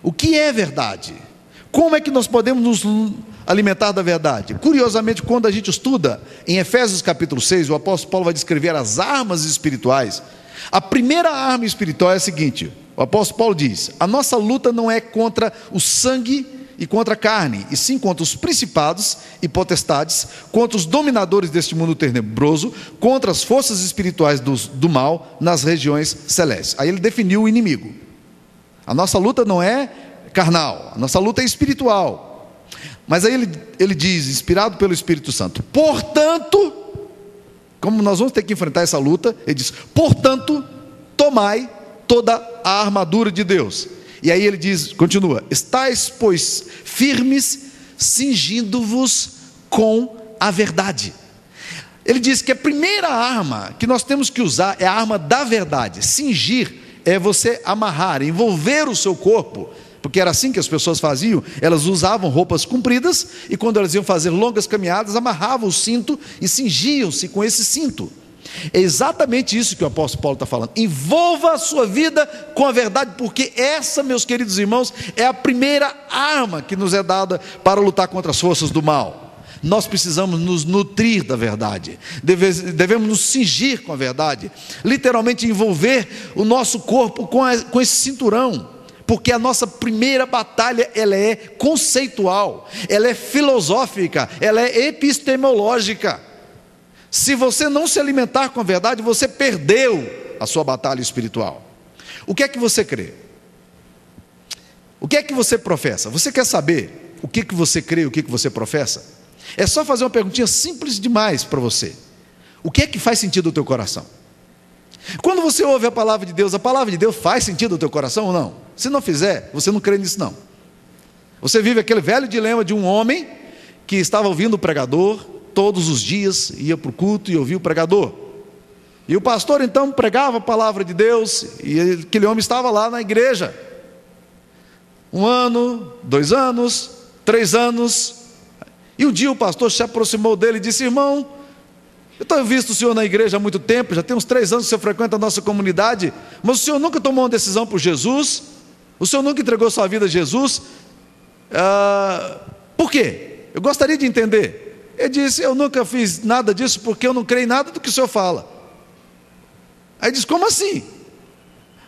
O que é verdade? Como é que nós podemos nos alimentar da verdade? Curiosamente, quando a gente estuda em Efésios capítulo 6, o apóstolo Paulo vai descrever as armas espirituais. A primeira arma espiritual é a seguinte: o apóstolo Paulo diz: a nossa luta não é contra o sangue e contra a carne, e sim contra os principados e potestades, contra os dominadores deste mundo tenebroso, contra as forças espirituais do mal nas regiões celestes. Aí ele definiu o inimigo. A nossa luta não é carnal, a nossa luta é espiritual. Mas aí ele diz, inspirado pelo Espírito Santo: portanto, como nós vamos ter que enfrentar essa luta, ele diz: portanto, tomai toda a armadura de Deus. E aí ele diz, continua: estais, pois, firmes, cingindo-vos com a verdade. Ele diz que a primeira arma que nós temos que usar é a arma da verdade. Cingir é você amarrar, envolver o seu corpo, porque era assim que as pessoas faziam. Elas usavam roupas compridas, e quando elas iam fazer longas caminhadas, amarravam o cinto e cingiam-se com esse cinto. É exatamente isso que o apóstolo Paulo está falando: envolva a sua vida com a verdade, porque essa, meus queridos irmãos, é a primeira arma que nos é dada para lutar contra as forças do mal. Nós precisamos nos nutrir da verdade, devemos nos cingir com a verdade, literalmente envolver o nosso corpo com esse cinturão, porque a nossa primeira batalha, ela é conceitual, ela é filosófica, ela é epistemológica. Se você não se alimentar com a verdade, você perdeu a sua batalha espiritual. O que é que você crê? O que é que você professa? Você quer saber o que você crê e o que você professa? É só fazer uma perguntinha simples demais para você. O que é que faz sentido no teu coração? Quando você ouve a palavra de Deus faz sentido no teu coração ou não? Se não fizer, você não crê nisso não. Você vive aquele velho dilema de um homem que estava ouvindo o pregador todos os dias, ia para o culto e ouvia o pregador, e o pastor então pregava a palavra de Deus, e aquele homem estava lá na igreja 1 ano, 2 anos, 3 anos, e um dia o pastor se aproximou dele e disse: irmão, eu tenho visto o senhor na igreja há muito tempo, já tem uns 3 anos que o senhor frequenta a nossa comunidade, mas o senhor nunca tomou uma decisão por Jesus, o senhor nunca entregou sua vida a Jesus, por quê? Eu gostaria de entender. Ele disse: eu nunca fiz nada disso porque eu não creio em nada do que o senhor fala. Aí ele disse: como assim?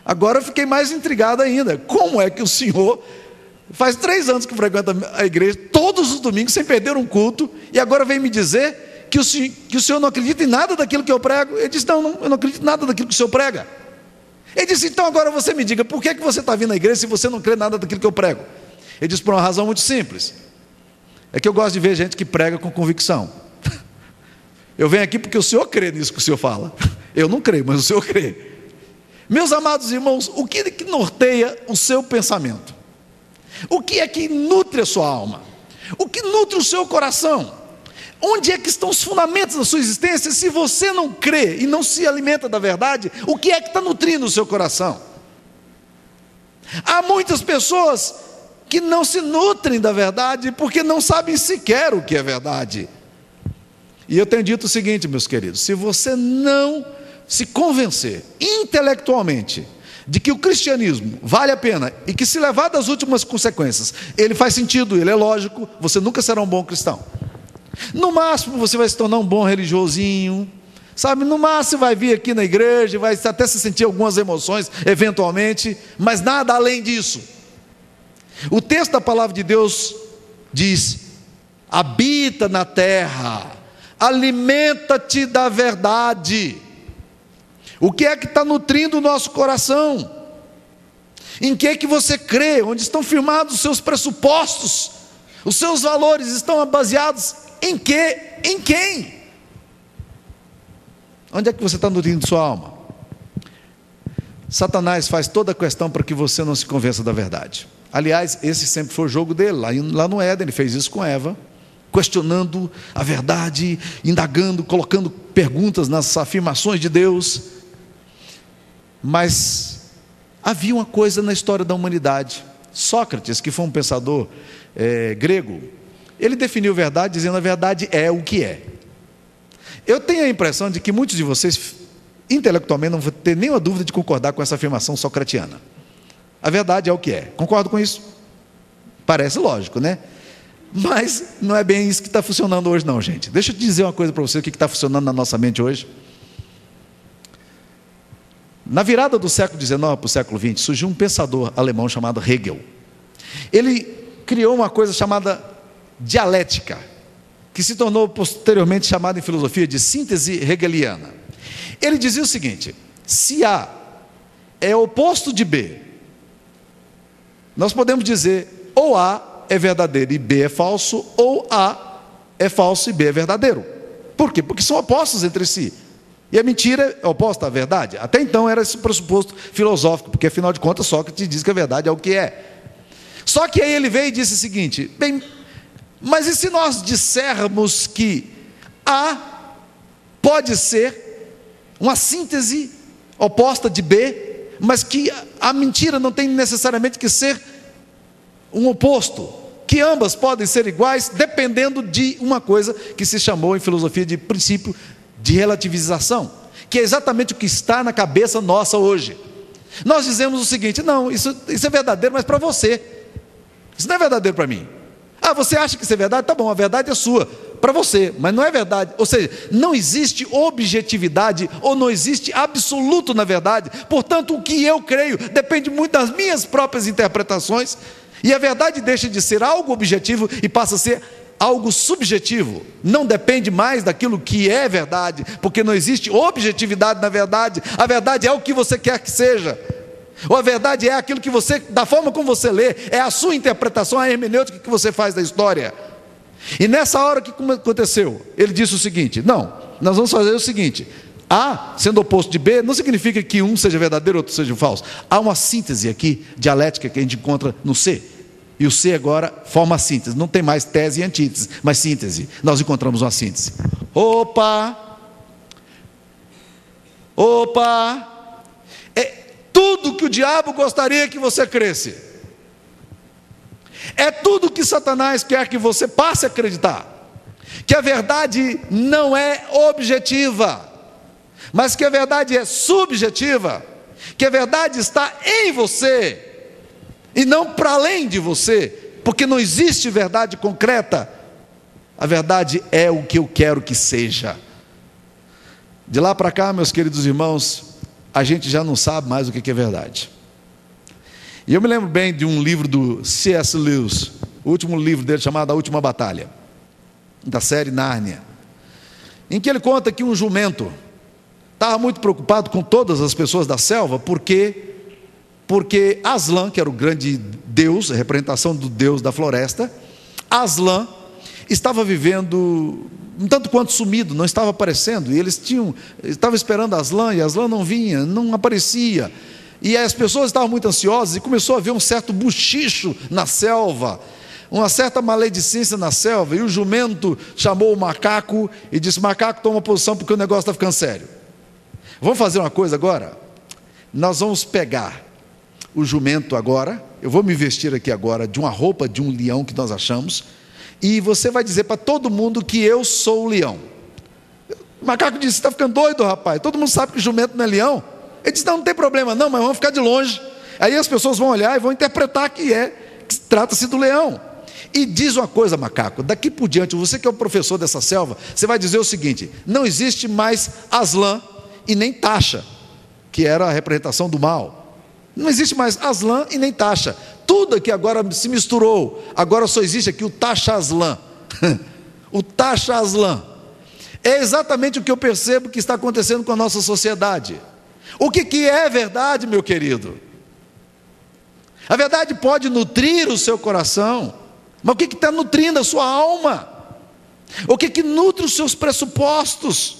Agora eu fiquei mais intrigado ainda. Como é que o senhor faz 3 anos que frequenta a igreja todos os domingos sem perder um culto, e agora vem me dizer que o senhor não acredita em nada daquilo que eu prego? Ele disse: não, eu não acredito em nada daquilo que o senhor prega. Ele disse: então agora você me diga, por que você está vindo à igreja se você não crê em nada daquilo que eu prego? Ele disse: por uma razão muito simples. É que eu gosto de ver gente que prega com convicção. Eu venho aqui porque o senhor crê nisso que o senhor fala. Eu não creio, mas o senhor crê. Meus amados irmãos, o que é que norteia o seu pensamento? O que é que nutre a sua alma? O que nutre o seu coração? Onde é que estão os fundamentos da sua existência? Se você não crê e não se alimenta da verdade, o que é que está nutrindo o seu coração? Há muitas pessoas que não se nutrem da verdade, porque não sabem sequer o que é verdade. E eu tenho dito o seguinte, meus queridos: se você não se convencer intelectualmente de que o cristianismo vale a pena, e que, se levar das últimas consequências, ele faz sentido, ele é lógico, você nunca será um bom cristão. No máximo você vai se tornar um bom religiosinho, sabe? No máximo vai vir aqui na igreja, vai até se sentir algumas emoções eventualmente, mas nada além disso. O texto da palavra de Deus diz: habita na terra, alimenta-te da verdade. O que é que está nutrindo o nosso coração? Em que é que você crê? Onde estão firmados os seus pressupostos? Os seus valores estão baseados em quê? Em quem? Onde é que você está nutrindo sua alma? Satanás faz toda a questão para que você não se convença da verdade. Aliás, esse sempre foi o jogo dele, lá no Éden. Ele fez isso com Eva, questionando a verdade, indagando, colocando perguntas nas afirmações de Deus. Mas havia uma coisa na história da humanidade. Sócrates, que foi um pensador grego, ele definiu verdade dizendo: a verdade é o que é. Eu tenho a impressão de que muitos de vocês, intelectualmente, não vão ter nenhuma dúvida de concordar com essa afirmação socratiana. a verdade é o que é. Concordo com isso? Parece lógico, né? Mas não é bem isso que está funcionando hoje não, gente. Deixa eu te dizer uma coisa para você, o que está funcionando na nossa mente hoje. Na virada do século XIX para o século XX, surgiu um pensador alemão chamado Hegel. Ele criou uma coisa chamada dialética, que se tornou posteriormente chamada em filosofia de síntese hegeliana. Ele dizia o seguinte: se A é oposto de B, nós podemos dizer ou A é verdadeiro e B é falso, ou A é falso e B é verdadeiro. Por quê? Porque são opostos entre si. E a mentira é oposta à verdade. Até então era esse pressuposto filosófico, porque afinal de contas Sócrates diz que a verdade é o que é. Só que aí ele veio e disse o seguinte: bem, mas e se nós dissermos que A pode ser uma síntese oposta de B, mas que a mentira não tem necessariamente que ser um oposto, que ambas podem ser iguais, dependendo de uma coisa que se chamou em filosofia de princípio de relativização, que é exatamente o que está na cabeça nossa hoje. Nós dizemos o seguinte: não, isso é verdadeiro, mas para você, isso não é verdadeiro para mim. Ah, você acha que isso é verdade? Tá bom, a verdade é sua, para você, mas não é verdade. Ou seja, não existe objetividade, ou não existe absoluto na verdade. Portanto, o que eu creio depende muito das minhas próprias interpretações, e a verdade deixa de ser algo objetivo e passa a ser algo subjetivo. Não depende mais daquilo que é verdade, porque não existe objetividade na verdade. A verdade é o que você quer que seja, ou a verdade é aquilo que você, da forma como você lê, é a sua interpretação, a hermenêutica que você faz da história. E nessa hora, o que aconteceu? Ele disse o seguinte: não, nós vamos fazer o seguinte: A sendo oposto de B, não significa que um seja verdadeiro e outro seja falso. Há uma síntese aqui, dialética, que a gente encontra no C. E o C agora forma a síntese. Não tem mais tese e antítese, mas síntese. Nós encontramos uma síntese. Opa! É tudo que o diabo gostaria que você cresce. É tudo que Satanás quer que você passe a acreditar. Que a verdade não é objetiva, mas que a verdade é subjetiva. Que a verdade está em você e não para além de você, porque não existe verdade concreta. A verdade é o que eu quero que seja. De lá para cá, meus queridos irmãos, a gente já não sabe mais o que é verdade. E eu me lembro bem de um livro do C.S. Lewis, o último livro dele, chamado A Última Batalha, da série Nárnia, em que ele conta que um jumento estava muito preocupado com todas as pessoas da selva, porque Aslan, que era o grande deus, a representação do deus da floresta, Aslan estava vivendo um tanto quanto sumido, não estava aparecendo, e eles estavam esperando Aslan, e Aslan não vinha, não aparecia, e as pessoas estavam muito ansiosas, e começou a haver um certo buchicho na selva, uma certa maledicência na selva, e o jumento chamou o macaco, e disse: macaco, toma posição, porque o negócio está ficando sério. Vamos fazer uma coisa agora? Nós vamos pegar o jumento agora, eu vou me vestir aqui agora de uma roupa de um leão que nós achamos, e você vai dizer para todo mundo que eu sou o leão. O macaco disse: você está ficando doido, rapaz, todo mundo sabe que o jumento não é leão. Ele disse: não tem problema não, mas vamos ficar de longe. Aí as pessoas vão olhar e vão interpretar que trata-se do leão. E diz uma coisa, macaco, daqui por diante, você que é o professor dessa selva, você vai dizer o seguinte: não existe mais Aslan e nem Tasha, que era a representação do mal. Não existe mais Aslan e nem Tasha. Tudo aqui agora se misturou. Agora só existe aqui o Tasha Aslan. O Tasha Aslan. É exatamente o que eu percebo que está acontecendo com a nossa sociedade. O que é verdade, meu querido? A verdade pode nutrir o seu coração, mas o que está nutrindo a sua alma? O que nutre os seus pressupostos?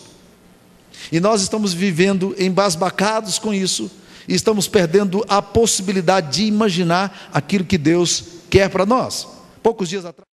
E nós estamos vivendo embasbacados com isso, e estamos perdendo a possibilidade de imaginar aquilo que Deus quer para nós. Poucos dias atrás